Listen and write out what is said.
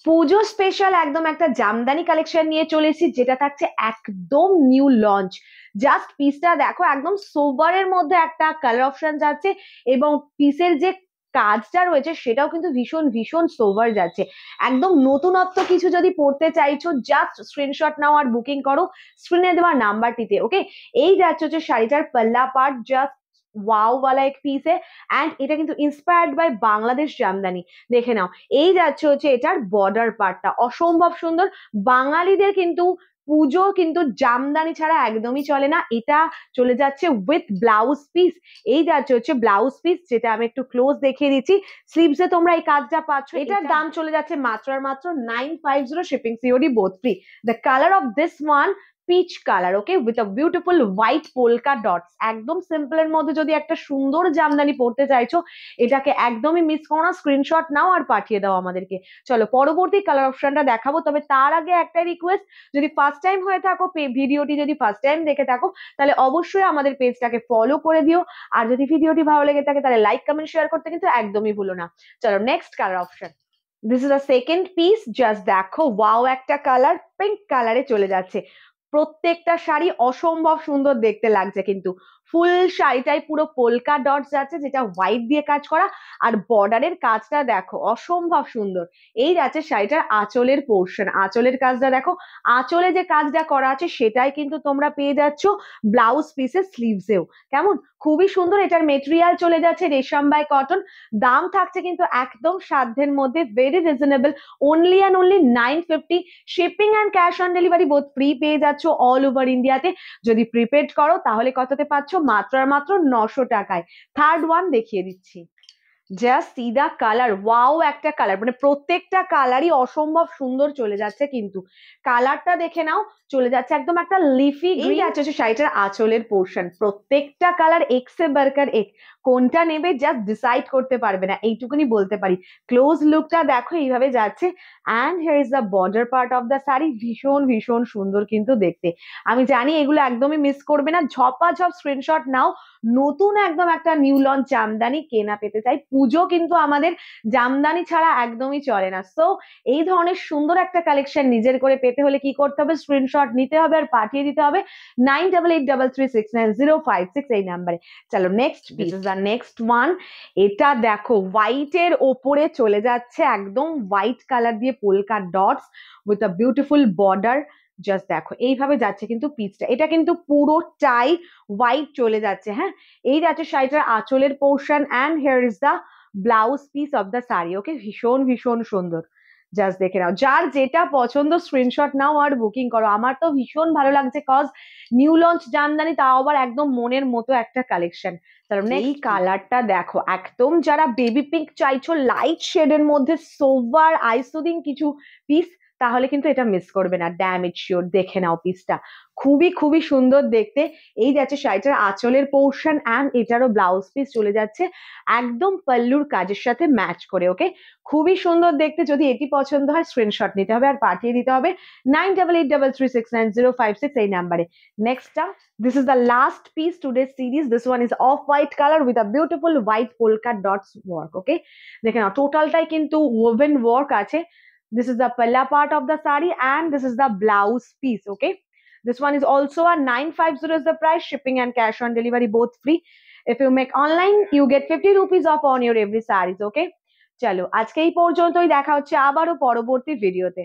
পুজো special একদম একটা Jamdani collection নিয়ে চলে এসেছি, যেটা থাকছে একদম নিউ লঞ্চ। জাস্ট পিসটা দেখো, একদম সোবারের মধ্যে একটা কালার অপশন যাচ্ছে, এবং পিসের যে কাজটা রয়েছে সেটাও কিন্তু ভীষণ ভীষণ সোবার যাচ্ছে। একদম নতুনত্ব কিছু যদি পড়তে চাইছো, জাস্ট স্ক্রিনশট নাও আর বুকিং করো স্ক্রিনে দেওয়া নাম্বারটিতে। ওকে, এই যাচ্ছে হচ্ছে শাড়িটার পাল্লা পার্ট, জাস্ট ওয়াও ওয়ালা এক পিসে। অ্যান্ড এটা কিন্তু ইন্সপায়ার্ড বাই বাংলাদেশ জামদানি। দেখে নাও, এই যাচ্ছে হচ্ছে এটার বর্ডার পার্টটা অসম্ভব সুন্দর। বাঙালিদের কিন্তু পুজো কিন্তু জামদানি ছাড়া একদমই চলে না। এটা চলে যাচ্ছে উইথ ব্লাউজ পিস। এই যাচ্ছে হচ্ছে ব্লাউজ পিস, যেটা আমি একটু ক্লোজ দেখিয়ে দিচ্ছি। স্লিভসে তোমরা এই কাজটা পাচ্ছ। এটার দাম চলে যাচ্ছে মাত্র আর মাত্র 950, shipping COD both free. The colour of this one peach colour, okay, with a beautiful white polka dots. একদম সিম্পলের মধ্যে যদি একটা সুন্দর জামদানি পড়তে চাইছো, এটাকে একদমই মিস করো না। স্ক্রিনশট নাও আর পাঠিয়ে দাও আমাদেরকে। চলো পরবর্তী কালার অপশনটা দেখাবো, তবে তার আগে একটা রিকোয়েস্ট, যদি ফার্স্ট টাইম হয়ে থাকো, ভিডিওটি যদি ফার্স্ট টাইম দেখে থাকো, তাহলে অবশ্যই আমাদের পেজটাকে ফলো করে দিও। আর যদি ভিডিওটি ভালো লেগে থাকে, তাহলে লাইক কমেন্ট শেয়ার করতে কিন্তু একদমই ভুলো না। চলো next colour option. This is a second piece. Just দেখো, ওয়াও একটা কালার, পিঙ্ক কালারে চলে যাচ্ছে। প্রত্যেকটা শাড়ি অসম্ভব সুন্দর দেখতে লাগছে, কিন্তু ফুল শাড়িটাই পুরো পোলকা ডটস যাচ্ছে, যেটা হোয়াইট দিয়ে কাজ করা। আর বর্ডারের কাজটা দেখো অসম্ভব সুন্দর। এই যাচ্ছে শাড়িটার আঁচলের পোর্শন, আঁচলের কাজটা দেখো। আঁচলে যে কাজটা করা আছে সেটাই কিন্তু তোমরা পেয়ে যাচ্ছ ব্লাউজ পিসের স্লিভসেও। কেমন খুবই সুন্দর। এটার মেটেরিয়াল চলে যাচ্ছে রেশম বাই কটন। দাম থাকছে কিন্তু একদম সাধ্যের মধ্যে, very reasonable, only and only 950। Shipping and cash on delivery both free পেয়ে যাচ্ছ অল ওভার ইন্ডিয়াতে। যদি প্রিপেড করো তাহলে কততে পাচ্ছ? মাত্র আর মাত্র 900 টাকায়। থার্ড ওয়ান দেখিয়ে দিচ্ছি। Just see the colour, wow একটা কালার, মানে প্রত্যেকটা কালারই অসম্ভব সুন্দর চলে যাচ্ছে। কিন্তু কালারটা দেখে নাও, চলে যাচ্ছে একদম একটা লিফি গ্রিন। হচ্ছে শাড়িটার আঁচলের পোর্শন, প্রত্যেকটা কালার এক্সে বার্কার এক। কোনটা নেবে জাস্ট ডিসাইড করতে পারবে না, এইটুকুনি বলতে পারি। ক্লোজ লুকটা দেখো এইভাবে যাচ্ছে। And here is the border part of the sari, ভীষণ ভীষণ সুন্দর কিন্তু দেখতে। আমি জানি এগুলো একদমই মিস করবে না, ঝপাঝপ স্ক্রিনশট নাও। নতুন একদম একটা নিউ লঞ্চ জামদানি কেনা পেতে চাই। পুজো কিন্তু আমাদের জামদানি ছাড়া একদমই চলে না। সো এই ধরনের সুন্দর একটা কালেকশন নিজের করে পেতে হলে কি করতে হবে? স্ক্রিনশট নিতে হবে আর পাঠিয়ে দিতে হবে 9883369056 এই নাম্বারে। চলো next, this is the next one. এটা দেখো, হোয়াইটের ওপরে চলে যাচ্ছে একদম হোয়াইট কালার দিয়ে polka dots with a beautiful border. Just দেখো এইভাবে যাচ্ছে কিন্তু পিচটা, এটা কিন্তু পুরোটাই হোয়াইট চলে যাচ্ছে। হ্যাঁ, এই যাচ্ছে শাড়িটার আঁচলের portion. And here is the blouse piece of the sari. Okay, ভীষণ ভীষণ সুন্দর। জাস্ট দেখে নাও, যার যেটা পছন্দ স্ক্রিনশট নাও আর বুকিং করো। আমার তো ভীষণ ভালো লাগছে, কজ নিউ লঞ্চ জামদানি, তাও আবার একদম মনের মতো একটা কালেকশন। তার এই কালারটা দেখো, একদম যারা বেবি পিঙ্ক চাইছো লাইট শেডের মধ্যে সোভার আইসুদিং কিছু পিস, তাহলে কিন্তু এটা মিস করবে না, ড্যামেজ শিওর। দেখে নাও পিসটা, খুবই খুবই সুন্দর দেখতে। এই যাচ্ছে শাড়িটার আঁচলের পোর্শন, অ্যান্ড এটারও ব্লাউজ পিস চলে যাচ্ছে একদম পাল্লুর কাজের সাথে ম্যাচ করে। ওকে, খুবই সুন্দর দেখতে। যদি এটি পছন্দ হয়, স্ক্রিনশট নিতে হবে আর পাঠিয়ে দিতে হবে 9883369056 এই নাম্বারে। নেক্সটটা, this is the last piece today's series. This one is off white color with a beautiful white polka dots work. Okay, দেখে নাও টোটালটাই কিন্তু woven work আছে। This is the palla part of the sari and this is the blouse piece. Okay, this one is also a 950 is the price. Shipping and cash on delivery both free. If you make online, you get 50 rupees off on your every sarees. Okay, চলো আজকে এই পর্যন্তই, দেখা হচ্ছে আবারও পরবর্তী ভিডিওতে।